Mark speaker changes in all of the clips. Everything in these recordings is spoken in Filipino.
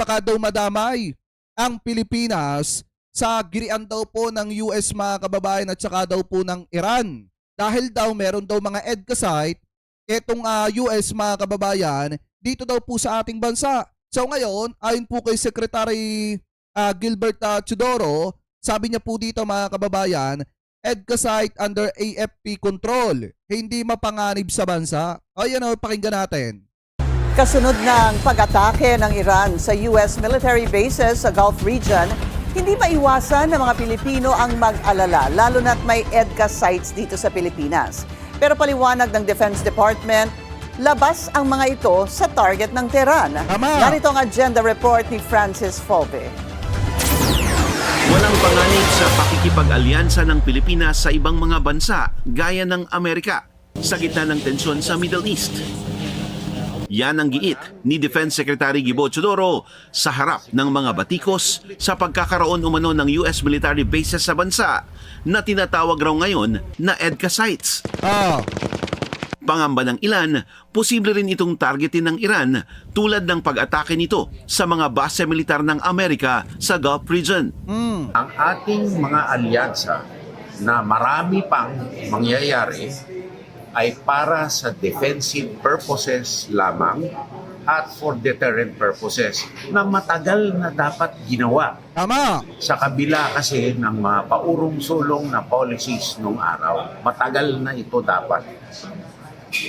Speaker 1: baka daw madamay ang Pilipinas sa girian daw po ng US mga kababayan at saka daw po ng Iran. Dahil daw meron daw mga EDCA site etong US mga kababayan dito daw po sa ating bansa. So ngayon, ayon po kay Secretary Gilbert Teodoro, sabi niya po dito mga kababayan, EDCA site under AFP control, hindi mapanganib sa bansa. Ayan o, pakinggan natin.
Speaker 2: Kasunod ng pag-atake ng Iran sa US military bases sa Gulf region, hindi maiwasan ng mga Pilipino ang mag-alala, lalo na't may EDCA sites dito sa Pilipinas. Pero paliwanag ng Defense Department, labas ang mga ito sa target ng Tehran. Narito ang agenda report ni Francis Folve.
Speaker 3: Walang panganib sa pakikipag-alyansa ng Pilipinas sa ibang mga bansa gaya ng Amerika sa gitna ng tensyon sa Middle East. Yan ang giit ni Defense Secretary Gibo Teodoro sa harap ng mga batikos sa pagkakaroon umano ng US military bases sa bansa na tinatawag raw ngayon na EDCA sites. Pangamba ng ilan, posible rin itong targetin ng Iran tulad ng pag-atake nito sa mga base militar ng Amerika sa Gulf region.
Speaker 4: Ang ating mga alyansa na marami pang mangyayari ay para sa defensive purposes lamang at for deterrent purposes na matagal na dapat ginawa.
Speaker 1: Tama.
Speaker 4: Sa kabila kasi ng mga paurong-sulong na policies nung araw, matagal na ito dapat.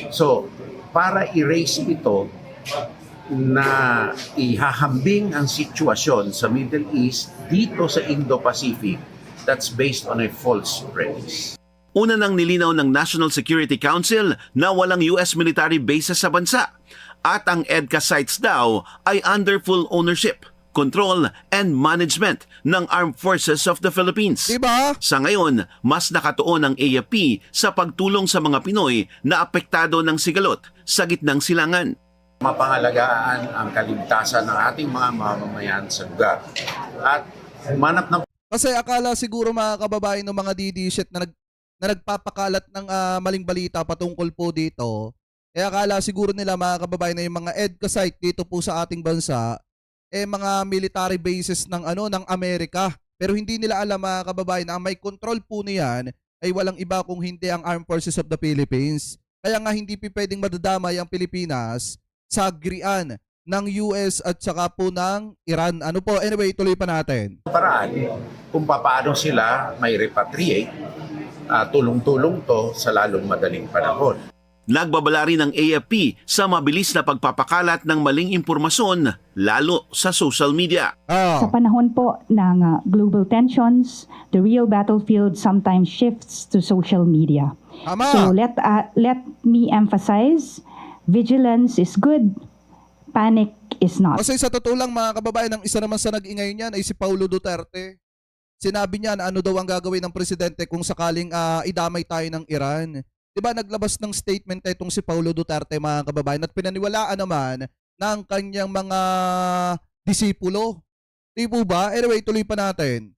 Speaker 4: So, para erase ito na ihahambing ang sitwasyon sa Middle East dito sa Indo-Pacific, that's based on a false premise.
Speaker 3: Una nang nilinaw ng National Security Council na walang US military bases sa bansa at ang EDCA sites daw ay under full ownership, control, and management ng Armed Forces of the Philippines.
Speaker 1: Diba?
Speaker 3: Sa ngayon, mas nakatuon ang AFP sa pagtulong sa mga Pinoy na apektado ng sigalot sa gitnang silangan.
Speaker 4: Mapangalagaan ang kaligtasan ng ating mga mamamayan sa lugar at humanap ng
Speaker 1: Kasi akala siguro mga kababayan ng mga DD-shit na nagpapakalat ng maling balita patungkol po dito, akala siguro nila mga kababayan na yung mga EDCA site dito po sa ating bansa, mga military bases ng ng Amerika. Pero hindi nila alam mga kababayan na ang may control po niyan ay walang iba kung hindi ang Armed Forces of the Philippines. Kaya nga hindi pwedeng madadamay ang Pilipinas sa agrian ng US at saka po ng Iran. Ano po? Anyway, tuloy pa natin.
Speaker 4: paraan kung paano sila may repatriate, tulong-tulong to sa lalong madaling panahon.
Speaker 3: Nagbabala rin ng AFP sa mabilis na pagpapakalat ng maling impormasyon, lalo sa social media.
Speaker 5: Sa panahon po ng global tensions, the real battlefield sometimes shifts to social media.
Speaker 1: Tama.
Speaker 5: So let me emphasize, vigilance is good, panic is not.
Speaker 1: Kasi sa totoo lang mga kababayan, ang isa naman sa nag-ingay niyan ay si Paulo Duterte. Sinabi niya na ano daw ang gagawin ng presidente kung sakaling idamay tayo ng Iran. Diba naglabas ng statement itong si Paulo Duterte mga kababayan at pinaniwalaan naman ng kanyang mga disipulo. Di po ba? Anyway, tuloy pa natin.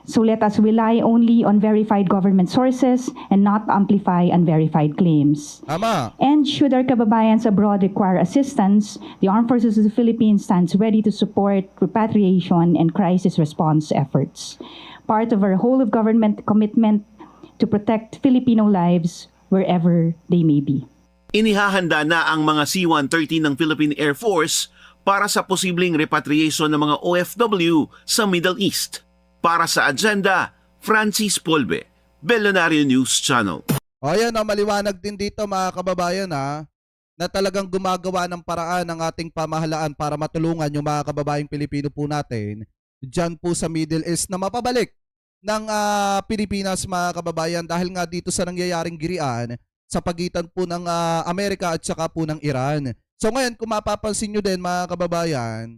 Speaker 5: So let us rely only on verified government sources and not amplify unverified claims.
Speaker 1: Tama.
Speaker 5: And should our kababayans abroad require assistance, the Armed Forces of the Philippines stands ready to support repatriation and crisis response efforts. Part of our whole of government commitment to protect Filipino lives wherever they may be.
Speaker 3: Inihahanda na ang mga C-130 ng Philippine Air Force para sa posibleng repatriation ng mga OFW sa Middle East. Para sa agenda, Francis Folve, Bellionario News Channel.
Speaker 1: O ayan, maliwanag din dito mga kababayan na talagang gumagawa ng paraan ng ating pamahalaan para matulungan yung mga kababayang Pilipino po natin dyan po sa Middle East na mapabalik ng Pilipinas mga kababayan dahil nga dito sa nangyayaring girian sa pagitan po ng Amerika at saka po ng Iran. So ngayon kung mapapansin nyo din mga kababayan,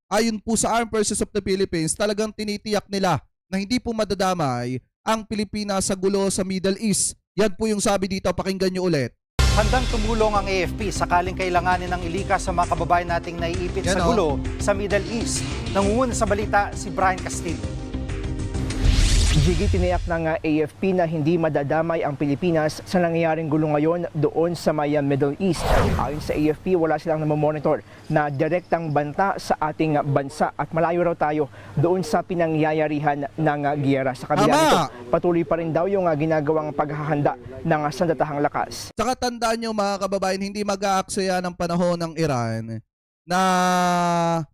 Speaker 1: ayon po sa Armed Forces of the Philippines, talagang tinitiyak nila na hindi po madadamay ang Pilipinas sa gulo sa Middle East. Yan po yung sabi dito, pakinggan nyo ulit.
Speaker 6: Handang tumulong ang AFP sakaling kailanganin ng ilikas sa mga kababayan nating naiipit
Speaker 1: Yan,
Speaker 6: sa gulo sa Middle East. Nangunguna sa balita si Brian Castillo.
Speaker 7: Jiggy, tiniyak ng AFP na hindi madadamay ang Pilipinas sa nangyayaring gulo ngayon doon sa may Middle East. Ayon sa AFP, wala silang namomonitor na direktang banta sa ating bansa at malayo raw tayo doon sa pinangyayarihan ng giyera. Sa kabila
Speaker 1: Tama!
Speaker 7: nito, patuloy pa rin daw yung ginagawang paghahanda ng sandatahang lakas.
Speaker 1: Saka tandaan nyo mga kababayan, hindi mag-aaksaya ng panahon ng Iran na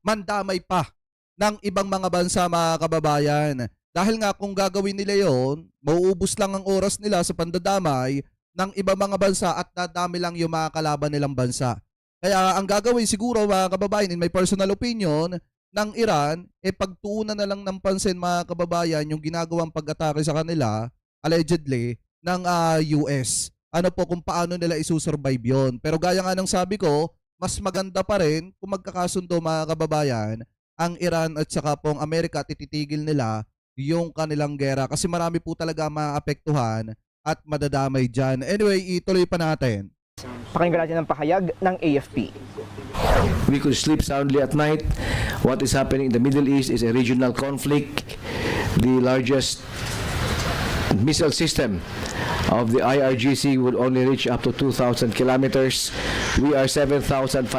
Speaker 1: mandamay pa ng ibang mga bansa mga kababayan. Dahil nga kung gagawin nila yon, mauubos lang ang oras nila sa pandadamay ng ibang mga bansa at dadami lang yung mga kalaban nilang bansa. Kaya ang gagawin siguro mga kababayan, in my personal opinion, ng Iran, pagtuunan na lang ng pansin mga kababayan yung ginagawang pag-atake sa kanila, allegedly, ng US. Ano po kung paano nila isusurvive yon. Pero gaya nga ng sabi ko, mas maganda pa rin kung magkakasundo mga kababayan, ang Iran at saka pong Amerika at ititigil nila yung kanilang gera kasi marami po talaga maapektuhan at madadamay dyan. Anyway, ituloy pa natin.
Speaker 7: Pakinggan natin ang pahayag ng AFP.
Speaker 8: We could sleep soundly at night. What is happening in the Middle East is a regional conflict. The largest missile system of the IRGC would only reach up to 2,000 kilometers. We are 7,500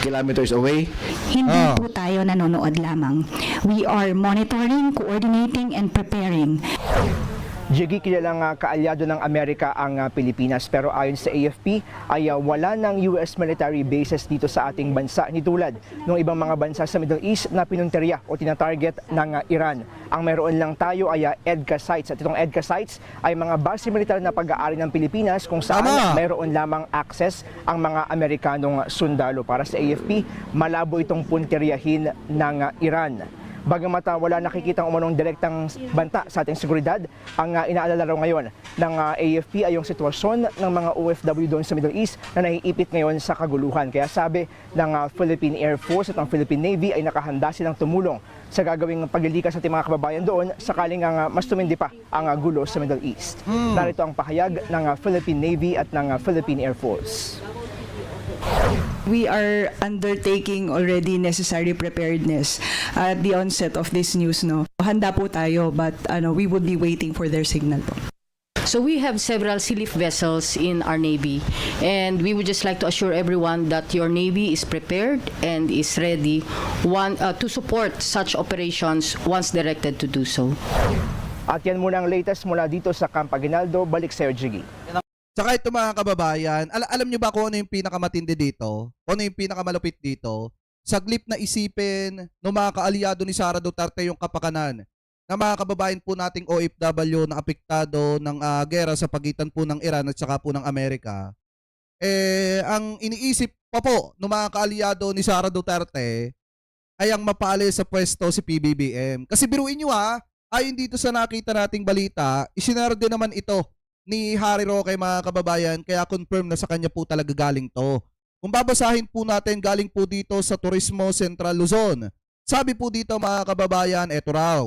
Speaker 8: kilometers away.
Speaker 5: Hindi po tayo nanonood lamang. We are monitoring, coordinating, and preparing.
Speaker 7: Jiggy, kilalang kaalyado ng Amerika ang Pilipinas pero ayon sa AFP ay wala ng US military bases dito sa ating bansa ni tulad ng ibang mga bansa sa Middle East na pinunteriya o tinatarget ng Iran. Ang meron lang tayo ay EDCA sites at itong EDCA sites ay mga base militar na pag-aari ng Pilipinas kung saan meron lamang access ang mga Amerikanong sundalo. Para sa AFP, malabo itong punteriyahin ng Iran. Bagamat wala nakikitang umanong direktang banta sa ating seguridad, ang inaalala raw ngayon ng AFP ay yung sitwasyon ng mga OFW doon sa Middle East na naiipit ngayon sa kaguluhan. Kaya sabi ng Philippine Air Force at ng Philippine Navy ay nakahanda silang tumulong sa gagawing paglilikas sa ating mga kababayan doon sakaling mas tumindi pa ang gulo sa Middle East. Narito ang pahayag ng Philippine Navy at ng Philippine Air Force.
Speaker 9: We are undertaking already necessary preparedness at the onset of this news. No, handa po tayo, but we would be waiting for their signal po.
Speaker 10: So we have several sea-lift vessels in our Navy, and we would just like to assure everyone that your Navy is prepared and is ready to support such operations once directed to do so.
Speaker 7: At yan muna ang latest mula dito sa Camp Aguinaldo. Balik sa Jiggy.
Speaker 1: Saka ito mga kababayan, alam nyo ba kung ano yung pinakamatindi dito? Kung ano yung pinakamalupit dito? Saglip na isipin ng mga kaalyado ni Sara Duterte yung kapakanan na mga kababayan po nating OFW na apektado ng gera sa pagitan po ng Iran at saka po ng Amerika. Ang iniisip pa po ng mga kaalyado ni Sara Duterte ay ang mapali sa pwesto si PBBM. Kasi biruin nyo ayon dito sa nakita nating balita, isinare din naman ito ni Harry Roque mga kababayan, kaya confirm na sa kanya po talaga galing to. Kung babasahin po natin, galing po dito sa Turismo Central Luzon. Sabi po dito mga kababayan, eto raw.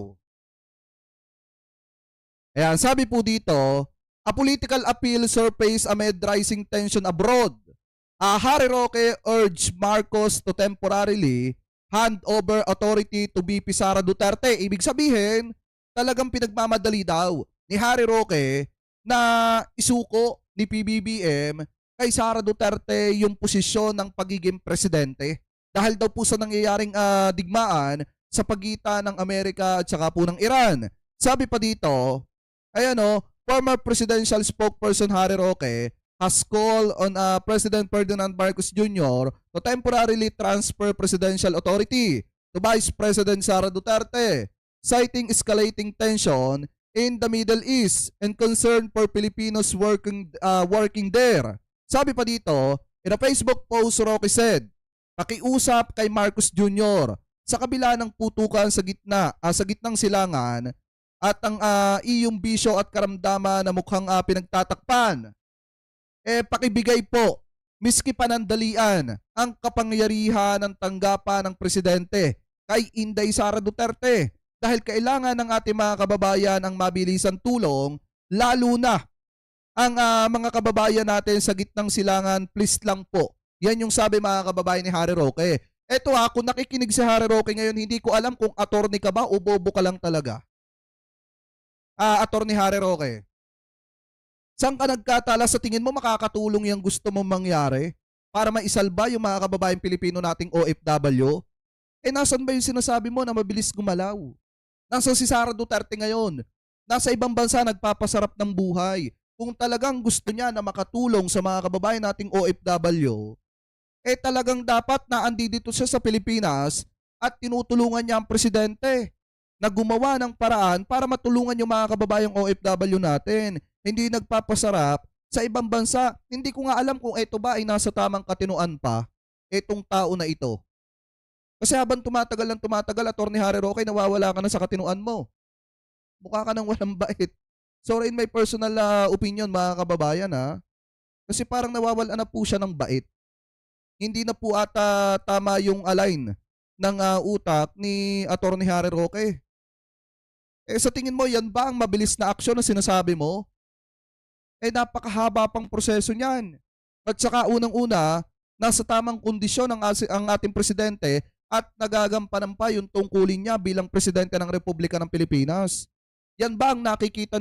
Speaker 1: Ayan, sabi po dito, a political appeal surface amid rising tension abroad. Harry Roque urged Marcos to temporarily hand over authority to VP Sara Duterte. Ibig sabihin, talagang pinagmamadali daw ni Harry Roque na isuko ni PBBM kay Sara Duterte yung posisyon ng pagiging presidente dahil daw po sa nangyayaring digmaan sa pagitan ng Amerika at saka po ng Iran. Sabi pa dito, former presidential spokesperson Harry Roque has called on President Ferdinand Marcos Jr. to temporarily transfer presidential authority to Vice President Sara Duterte, citing escalating tension in the Middle East and concern for Filipinos working there. Sabi pa dito, in a Facebook post, Roque said, pakiusap kay Marcos Jr. sa kabila ng putukan sa gitnang silangan at ang iyong bisyo at karamdaman na mukhang pinagtatakpan. Pakibigay po, miski panandalian, ang kapangyarihan ng tanggapan ng presidente kay Inday Sara Duterte. Dahil kailangan ng ating mga kababayan ang mabilisang tulong, lalo na ang mga kababayan natin sa gitnang silangan, please lang po. Yan yung sabi mga kababayan ni Harry Roque. Eto kung nakikinig si Harry Roque ngayon, hindi ko alam kung attorney ka ba o bobo ka lang talaga. Attorney Harry Roque. Saan ka nagkatala sa tingin mo makakatulong yung gusto mong mangyari para maisalba yung mga kababayang Pilipino nating OFW? Nasan ba yung sinasabi mo na mabilis gumalaw? Nasa si Sara Duterte ngayon. Nasa ibang bansa nagpapasarap ng buhay. Kung talagang gusto niya na makatulong sa mga kababayan nating OFW, talagang dapat na andito siya sa Pilipinas at tinutulungan niya ang presidente na gumawa ng paraan para matulungan yung mga kababayang OFW natin. Hindi nagpapasarap sa ibang bansa. Hindi ko nga alam kung ito ba ay nasa tamang katinuan pa, itong tao na ito. Kasi habang tumatagal, Attorney Harry Roque, nawawala ka na sa katinuan mo. Mukha ka nang walang bait. Sorry, in my personal opinion, mga kababayan, kasi parang nawawala na po siya ng bait. Hindi na po ata tama yung align ng utak ni Attorney Harry Roque. Sa tingin mo, yan ba ang mabilis na aksyon na sinasabi mo? Napakahaba pang proseso niyan. At saka unang-una, nasa tamang kondisyon ang ating presidente at nagagampanan pa yung tungkulin niya bilang presidente ng Republika ng Pilipinas. Yan ba ang nakikita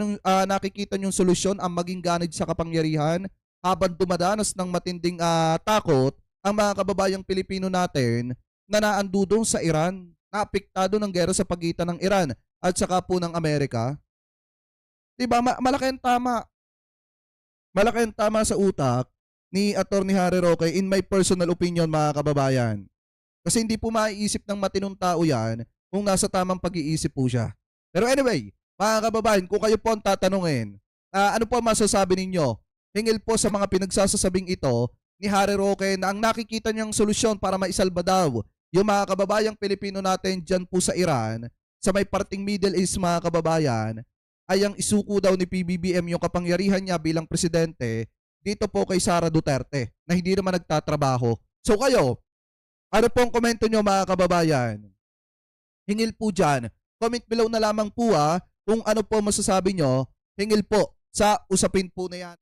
Speaker 1: niyong solusyon, ang maging ganid sa kapangyarihan habang dumadanas ng matinding takot ang mga kababayang Pilipino natin na naandudo sa Iran, na apektado ng gera sa pagitan ng Iran at saka po ng Amerika? Diba? Malaki ang tama. Malaki ang tama sa utak ni Attorney Harry Roque, in my personal opinion, mga kababayan. Kasi hindi po maiisip ng matinong tao yan kung nasa tamang pag-iisip po siya. Pero anyway, mga kababayan, kung kayo po ang tatanungin, ano po masasabi ninyo? Hingil po sa mga pinagsasasabing ito ni Harry Roque na ang nakikita niyang solusyon para maisalba daw yung mga kababayang Pilipino natin dyan po sa Iran, sa may parting Middle East, mga kababayan, ay ang isuko daw ni PBBM yung kapangyarihan niya bilang presidente dito po kay Sara Duterte na hindi naman nagtatrabaho. So kayo, ano po ang komento nyo, mga kababayan? Hingil po dyan. Comment below na lamang po kung ano po masasabi nyo. Hingil po sa usapin po na yan.